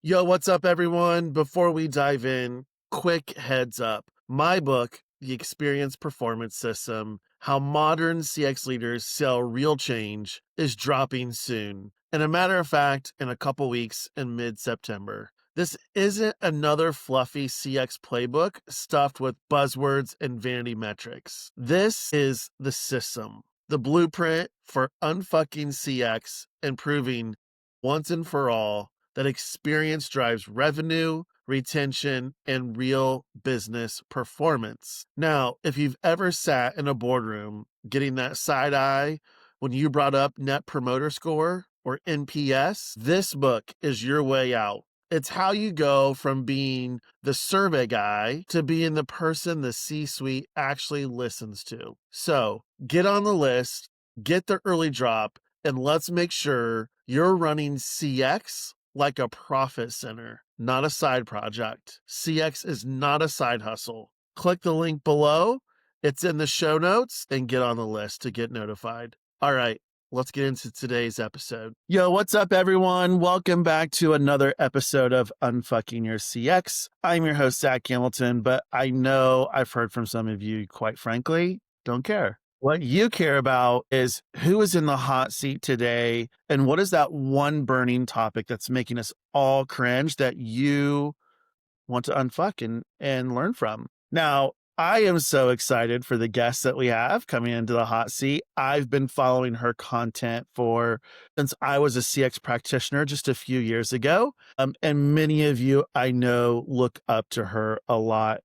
Yo, what's up, everyone? Before we dive in, quick heads up. My book, The Experience Performance System, How Modern CX Leaders Sell Real Change, is dropping soon. And a matter of fact, in a couple weeks in mid-September. This isn't another fluffy CX playbook stuffed with buzzwords and vanity metrics. This is the system, the blueprint for unfucking CX, improving once and for all that experience drives revenue, retention, and real business performance. Now, if you've ever sat in a boardroom getting that side eye when you brought up Net Promoter Score or NPS, this book is your way out. It's how you go from being the survey guy to being the person the C-suite actually listens to. So get on the list, get the early drop, and let's make sure you're running CX like a profit center, not a side project. CX is not a side hustle. Click the link below. It's in the show notes and get on the list to get notified. All right, let's get into today's episode. Yo, what's up, everyone? Welcome back to another episode of Unfucking Your CX. I'm your host, Zack Hamilton, but I know I've heard from some of you, quite frankly, don't care. What you care about is who is in the hot seat today and what is that one burning topic that's making us all cringe that you want to unfuck and learn from. Now, I am so excited for the guests that we have coming into the hot seat. I've been following her content since I was a CX practitioner just a few years ago. And many of you I know look up to her a lot.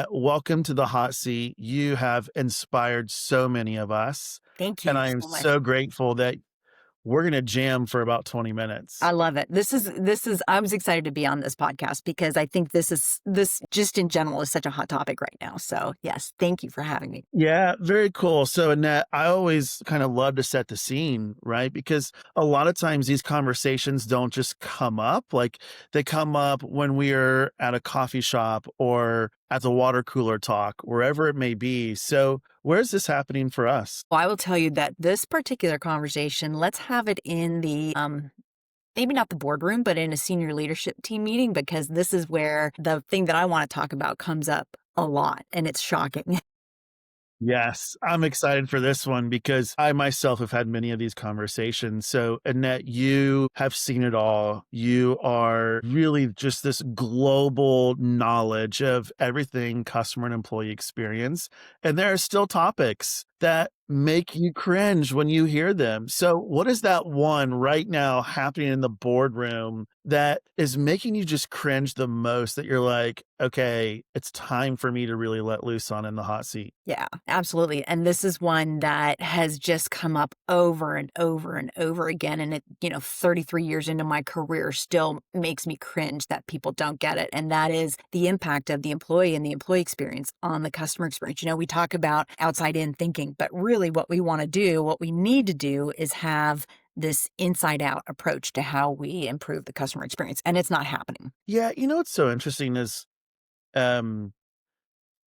Welcome to the hot seat. You have inspired so many of us. Thank And you I am so much. so grateful that we're going to jam for about 20 minutes. I love it. I was excited to be on this podcast because I think this just in general is such a hot topic right now. So yes, thank you for having me. Yeah, very cool. So Annette, I always kind of love to set the scene, right? Because a lot of times these conversations don't just come up. Like they come up when we're at a coffee shop or at the water cooler talk, wherever it may be. So where's this happening for us? Well, I will tell you that this particular conversation, let's have it in the maybe not the boardroom, but in a senior leadership team meeting, because this is where the thing that I want to talk about comes up a lot and it's shocking. Yes, I'm excited for this one because I myself have had many of these conversations. So, Annette, you have seen it all. You are really just this global knowledge of everything customer and employee experience. And there are still topics that make you cringe when you hear them. So, what is that one right now happening in the boardroom that is making you just cringe the most that you're like, okay, it's time for me to really let loose on in the hot seat? Yeah, absolutely. And this is one that has just come up over and over and over again. And it, 33 years into my career still makes me cringe that people don't get it. And that is the impact of the employee and the employee experience on the customer experience. We talk about outside in thinking, but really what we want to do, what we need to do is have this inside out approach to how we improve the customer experience. And it's not happening. Yeah, what's so interesting is um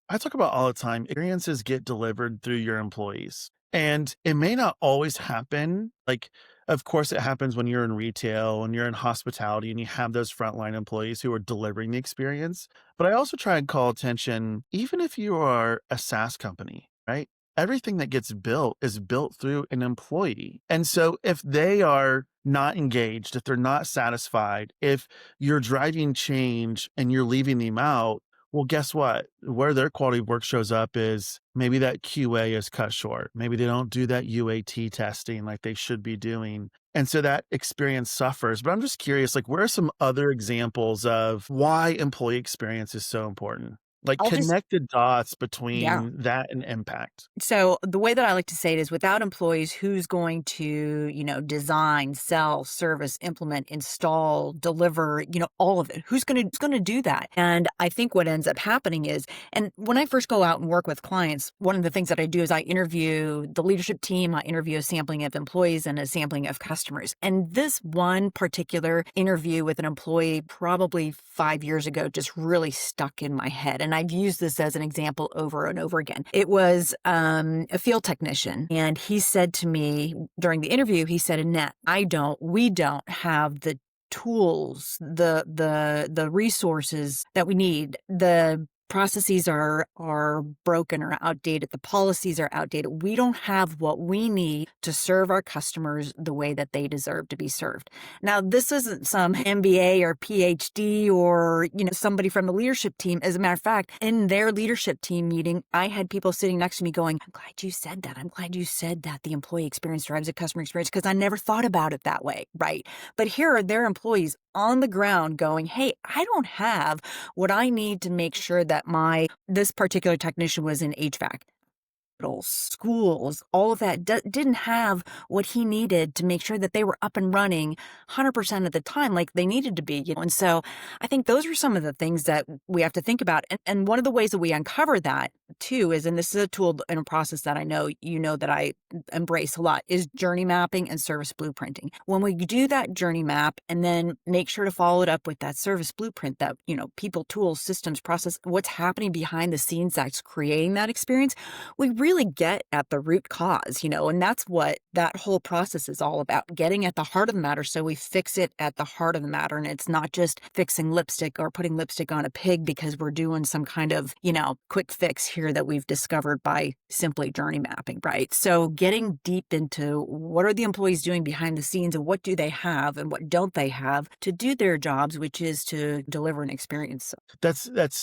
I talk about all the time, experiences get delivered through your employees. And it may not always happen. Like, of course, it happens when you're in retail and you're in hospitality and you have those frontline employees who are delivering the experience. But I also try and call attention, even if you are a SaaS company, right? Everything that gets built is built through an employee. And so if they are not engaged, if they're not satisfied, if you're driving change and you're leaving them out, well, guess what? Where their quality of work shows up is maybe that QA is cut short. Maybe they don't do that UAT testing like they should be doing. And so that experience suffers. But I'm just curious, like, where are some other examples of why employee experience is so important? Like I'll just connect the dots Yeah. between that and impact. So the way that I like to say it is without employees, who's going to, design, sell, service, implement, install, deliver, all of it? Who's going to do that? And I think what ends up happening is, and when I first go out and work with clients, one of the things that I do is I interview the leadership team, I interview a sampling of employees and a sampling of customers. And this one particular interview with an employee probably 5 years ago just really stuck in my head. And I've used this as an example over and over again. It was a field technician, and he said to me during the interview, he said, Annette, we don't have the tools, the resources that we need. The processes are broken or outdated. The policies are outdated. We don't have what we need to serve our customers the way that they deserve to be served. Now, this isn't some MBA or PhD or, somebody from the leadership team. As a matter of fact, in their leadership team meeting, I had people sitting next to me going, I'm glad you said that. I'm glad you said that the employee experience drives the customer experience, because I never thought about it that way, right? But here are their employees on the ground going, hey, I don't have what I need to make sure that this particular technician was in HVAC. Schools, all of that didn't have what he needed to make sure that they were up and running 100% of the time like they needed to be. And so I think those are some of the things that we have to think about. And one of the ways that we uncover that too is, and this is a tool and a process that I know that I embrace a lot, is journey mapping and service blueprinting. When we do that journey map and then make sure to follow it up with that service blueprint, that, people, tools, systems, process, what's happening behind the scenes that's creating that experience, we really get at the root cause, and that's what that whole process is all about, getting at the heart of the matter. So we fix it at the heart of the matter. And it's not just fixing lipstick or putting lipstick on a pig because we're doing some kind of, quick fix here that we've discovered by simply journey mapping, right? So getting deep into what are the employees doing behind the scenes and what do they have and what don't they have to do their jobs, which is to deliver an experience.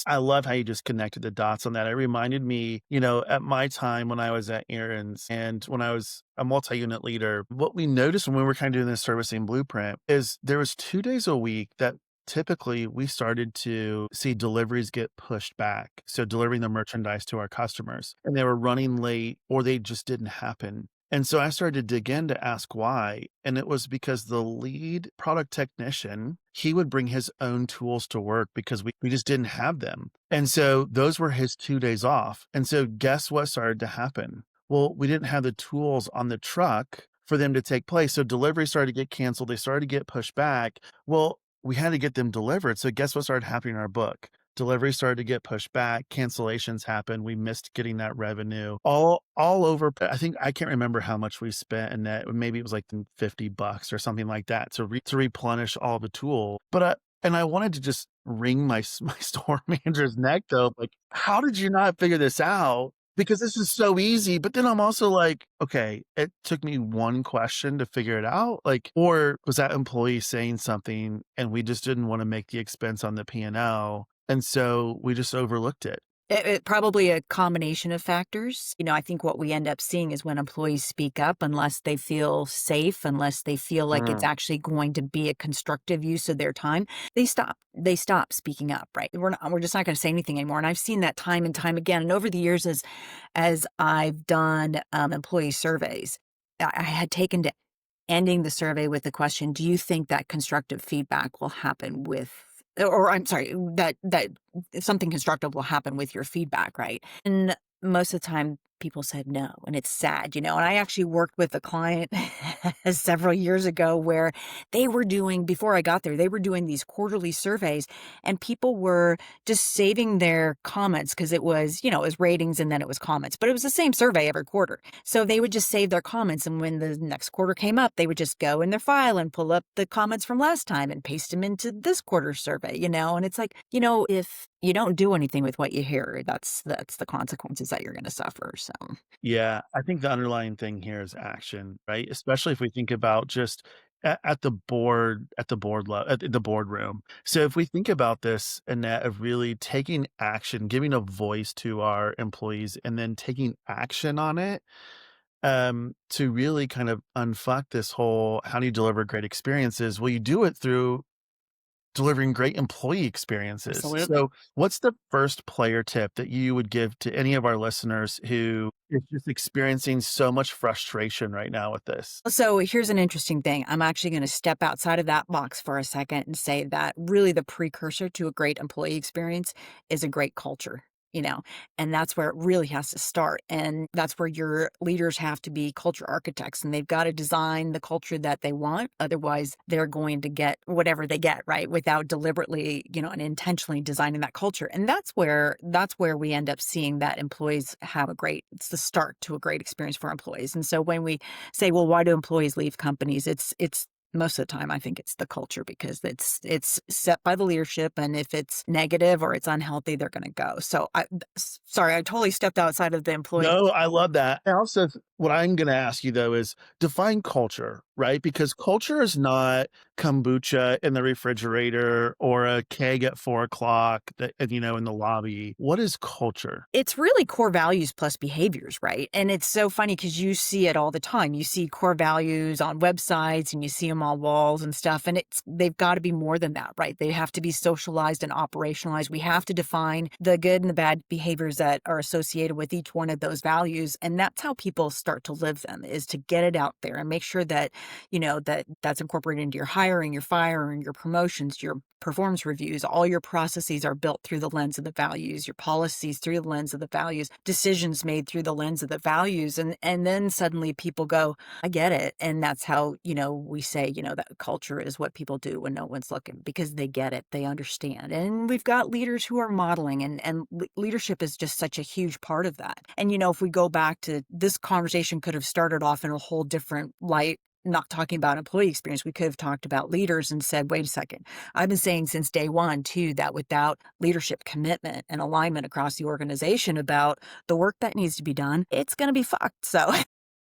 I love how you just connected the dots on that. It reminded me, at my time when I was at Aaron's and when I was a multi-unit leader, what we noticed when we were kind of doing this servicing blueprint is there was 2 days a week that typically we started to see deliveries get pushed back. So delivering the merchandise to our customers, and they were running late or they just didn't happen. And so I started to dig in to ask why. And it was because the lead product technician, he would bring his own tools to work because we just didn't have them. And so those were his 2 days off. And so guess what started to happen? Well, we didn't have the tools on the truck for them to take place. So deliveries started to get canceled. They started to get pushed back. Well, we had to get them delivered. So guess what started happening in our book? Deliveries started to get pushed back, cancellations happened, we missed getting that revenue. All over, I think I can't remember how much we spent in that. Maybe it was like $50 or something like that to replenish all the tool. And I wanted to just wring my store manager's neck though, like, how did you not figure this out? Because this is so easy. But then I'm also like, okay, it took me one question to figure it out. Like, or was that employee saying something and we just didn't want to make the expense on the P&L? And so we just overlooked it. It probably a combination of factors. I think what we end up seeing is when employees speak up, unless they feel safe, unless they feel like it's Mm. actually going to be a constructive use of their time, they stop. They stop speaking up, right? We're just not going to say anything anymore. And I've seen that time and time again. And over the years, as I've done employee surveys, I had taken to ending the survey with the question, do you think that constructive feedback will happen or I'm sorry, that something constructive will happen with your feedback, right? And most of the time people said no, and it's sad. And I actually worked with a client several years ago where before I got there, they were doing these quarterly surveys, and people were just saving their comments because it was ratings and then it was comments, but it was the same survey every quarter. So they would just save their comments, and when the next quarter came up, they would just go in their file and pull up the comments from last time and paste them into this quarter's survey, and it's like, if you don't do anything with what you hear, that's the consequences that you're going to suffer. So Yeah, I think the underlying thing here is action, right? Especially if we think about just at the boardroom. So if we think about this, Annette, of really taking action, giving a voice to our employees, and then taking action on it, to really kind of unfuck this whole how do you deliver great experiences? Well, you do it through delivering great employee experiences. absolutely. So, what's the first player tip that you would give to any of our listeners who is just experiencing so much frustration right now with this? So here's an interesting thing. I'm actually going to step outside of that box for a second and say that really the precursor to a great employee experience is a great culture. And that's where it really has to start. And that's where your leaders have to be culture architects, and they've got to design the culture that they want. Otherwise, they're going to get whatever they get, right? Without deliberately, and intentionally designing that culture. And that's where we end up seeing that employees have it's the start to a great experience for employees. And so when we say, well, why do employees leave companies? It's Most of the time, I think it's the culture because it's set by the leadership, and if it's negative or it's unhealthy, they're gonna go. So sorry, I totally stepped outside of the employee. No, I love that. And also, what I'm gonna ask you though is define culture, right? Because culture is not kombucha in the refrigerator or a keg at 4 o'clock that, in the lobby. What is culture? It's really core values plus behaviors, right? And it's so funny because you see it all the time. You see core values on websites and you see them on walls and stuff. And they've got to be more than that, right? They have to be socialized and operationalized. We have to define the good and the bad behaviors that are associated with each one of those values. And that's how people start to live them, is to get it out there and make sure that, that's incorporated into your hiring, your firing, your promotions, your performance reviews. All your processes are built through the lens of the values, your policies through the lens of the values, decisions made through the lens of the values. And then suddenly people go, I get it. And that's how, we say, that culture is what people do when no one's looking, because they get it, they understand. And we've got leaders who are modeling, and leadership is just such a huge part of that. And, if we go back to this conversation, could have started off in a whole different light, not talking about employee experience. We could have talked about leaders and said, wait a second, I've been saying since day one, too, that without leadership commitment and alignment across the organization about the work that needs to be done, it's going to be fucked. So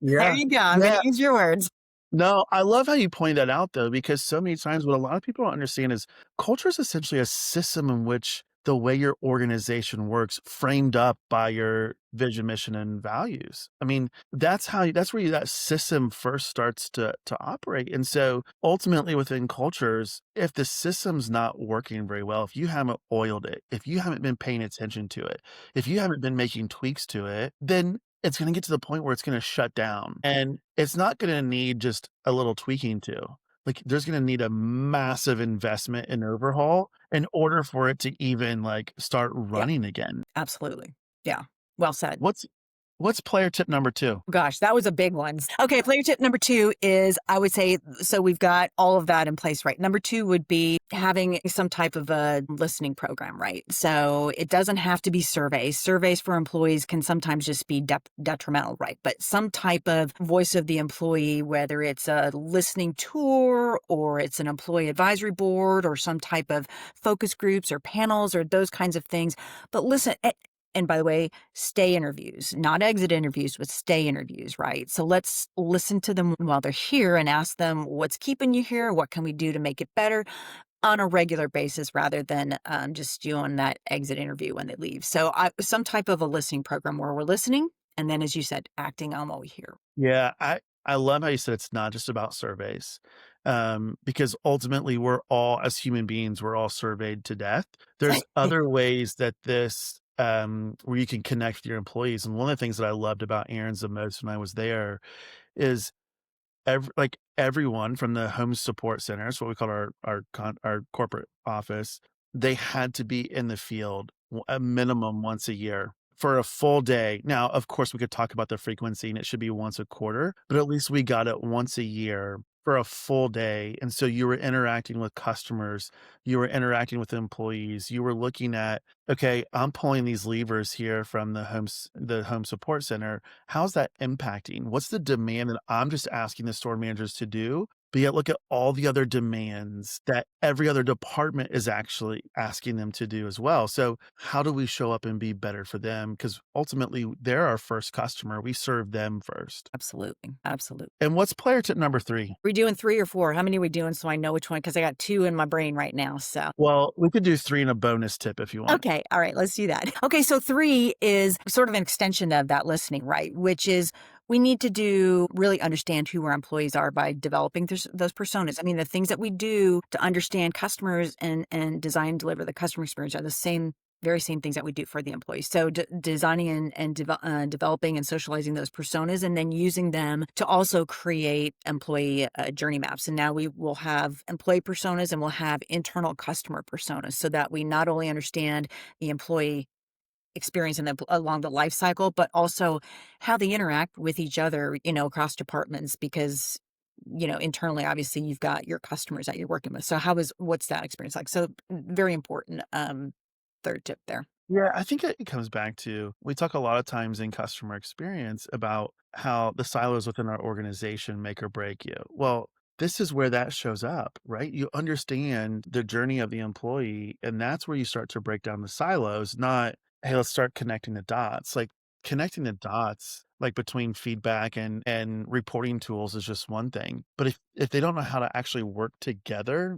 there Yeah. you go. I'm going Yeah. to use your words. No, I love how you point that out though, because so many times what a lot of people don't understand is culture is essentially a system in which the way your organization works framed up by your vision, mission, and values. I mean, that's where that system first starts to operate. And so ultimately within cultures, if the system's not working very well, if you haven't oiled it, if you haven't been paying attention to it, if you haven't been making tweaks to it, then it's gonna get to the point where it's gonna shut down, and it's not gonna need just a little tweaking to. Like, there's gonna need a massive investment and overhaul in order for it to even, like, start Yeah, running again. absolutely. Yeah. Well said. What's what's player tip number 2? Gosh, that was a big one. Okay, player tip number 2 is, I would say, so we've got all of that in place, right? Number 2 would be having some type of a listening program, right? So it doesn't have to be surveys. Surveys for employees can sometimes just be detrimental, right? But some type of voice of the employee, whether it's a listening tour or it's an employee advisory board or some type of focus groups or panels or those kinds of things. But listen, and by the way, stay interviews, not exit interviews, but stay interviews, right? So let's listen to them while they're here and ask them, what's keeping you here? What can we do to make it better on a regular basis rather than just doing that exit interview when they leave? So some type of a listening program where we're listening. And then, as you said, acting on what we hear. Yeah, I love how you said it's not just about surveys, because ultimately we're all as human beings, we're all surveyed to death. There's other ways that where you can connect with your employees, and one of the things that I loved about Aaron's the most when I was there is everyone from the home support center, it's what we call our corporate office, they had to be in the field a minimum once a year for a full day. Now, of course, we could talk about the frequency and it should be once a quarter, but at least we got it once a year for a full day. And so you were interacting with customers, you were interacting with employees, you were looking at, okay, I'm pulling these levers here from the home support center. How's that impacting? What's the demand that I'm just asking the store managers to do? But yet look at all the other demands that every other department is actually asking them to do as well. So how do we show up and be better for them? Because ultimately they're our first customer. We serve them first. Absolutely. Absolutely. And what's player tip number 3? We doing 3 or 4? How many are we doing so I know which one? Because I got 2 in my brain right now. So Well, we could do 3 and a bonus tip if you want. okay. All right. Let's do that. Okay. So 3 is sort of an extension of that listening, right? Which is we need to really understand who our employees are by developing those personas. I mean, the things that we do to understand customers and design and deliver the customer experience are the very same things that we do for the employees. So designing and developing and socializing those personas, and then using them to also create employee journey maps. And now we will have employee personas and we'll have internal customer personas, so that we not only understand the employee experience along the life cycle, but also how they interact with each other, across departments, because internally, obviously, you've got your customers that you're working with. So what's that experience like? So very important. Third tip there. Yeah, I think it comes back to we talk a lot of times in customer experience about how the silos within our organization make or break you. Well, this is where that shows up, right? You understand the journey of the employee, and that's where you start to break down the silos, not, hey, let's start connecting the dots. Like connecting the dots, like between feedback and reporting tools is just one thing. But if they don't know how to actually work together,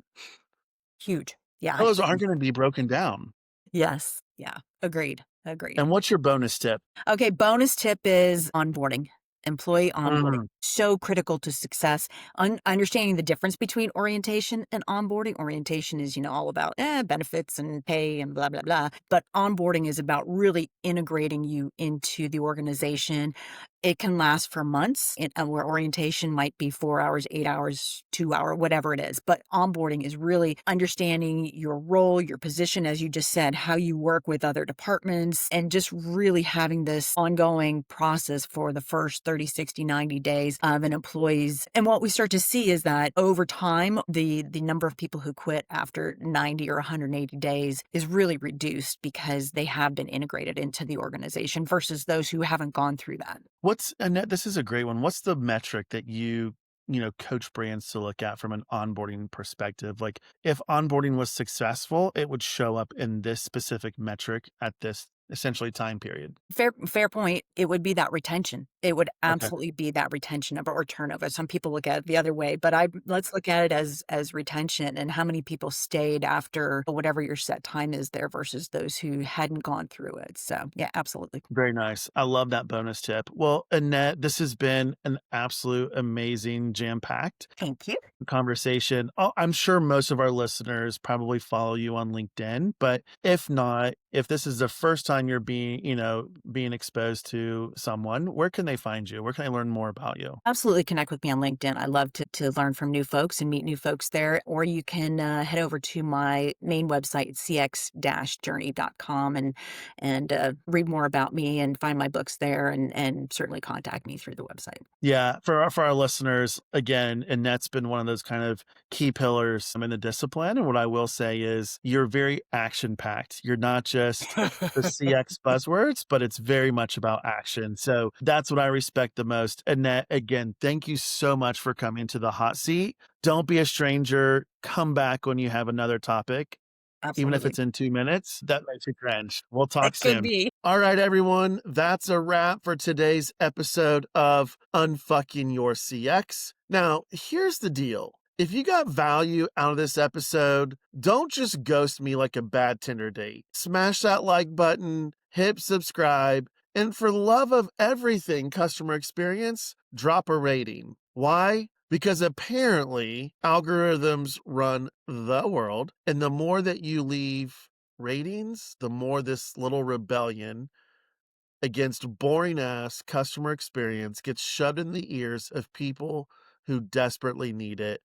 Huge. Yeah, those aren't huge. going to be broken down. Yes. Yeah. Agreed. Agreed. And what's your bonus tip? Okay, bonus tip is onboarding, employee onboarding. Mm, So critical to success. Understanding the difference between orientation and onboarding. Orientation is, all about benefits and pay and blah, blah, blah. But onboarding is about really integrating you into the organization. It can last for months, where orientation might be 4 hours, 8 hours, 2 hour, whatever it is. But onboarding is really understanding your role, your position, as you just said, how you work with other departments, and just really having this ongoing process for the first 30, 60, 90 days of an employee's. And what we start to see is that over time, the number of people who quit after 90 or 180 days is really reduced because they have been integrated into the organization versus those who haven't gone through that. what's Annette, this is a great one. What's the metric that coach brands to look at from an onboarding perspective? Like if onboarding was successful, it would show up in this specific metric at this essentially time period. Fair point. It would be that retention. It would Okay. absolutely be that retention number or turnover. Some people look at it the other way, but let's look at it as retention and how many people stayed after whatever your set time is there versus those who hadn't gone through it. So yeah, absolutely. Very nice. I love that bonus tip. Well, Annette, this has been an absolute amazing jam-packed Thank you. conversation. Oh, I'm sure most of our listeners probably follow you on LinkedIn, but if not, if this is the first time you're being exposed to someone, where can they find you? Where can they learn more about you? Absolutely connect with me on LinkedIn. I love to learn from new folks and meet new folks there. Or you can head over to my main website, cx-journey.com, and read more about me and find my books there, and certainly contact me through the website. Yeah, for our listeners, again, Annette's been one of those kind of key pillars in the discipline. And what I will say is you're very action packed. You're not just the CX buzzwords, but it's very much about action. So that's what I respect the most. Annette, again, thank you so much for coming to the hot seat. Don't be a stranger. Come back when you have another topic, even if Absolutely. it's in 2 minutes. That makes you cringe. We'll talk It could soon. be. All right, everyone. That's a wrap for today's episode of Unfucking Your CX. Now, here's the deal. If you got value out of this episode, don't just ghost me like a bad Tinder date. Smash that like button, hit subscribe, and for love of everything customer experience, drop a rating. Why? Because apparently algorithms run the world, and the more that you leave ratings, the more this little rebellion against boring ass customer experience gets shoved in the ears of people who desperately need it.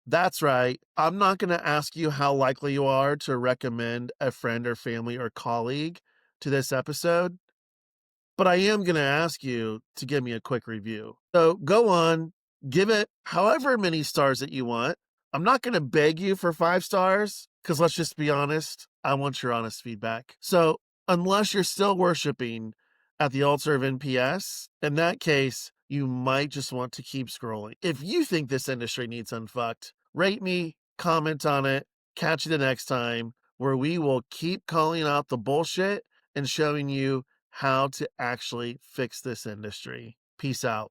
That's right. I'm not going to ask you how likely you are to recommend a friend or family or colleague to this episode, but I am going to ask you to give me a quick review. So go on, give it however many stars that you want. I'm not going to beg you for 5 stars because let's just be honest, I want your honest feedback. So unless you're still worshiping at the altar of NPS, in that case, you might just want to keep scrolling. If you think this industry needs unfucked, rate me, comment on it, catch you the next time where we will keep calling out the bullshit and showing you how to actually fix this industry. Peace out.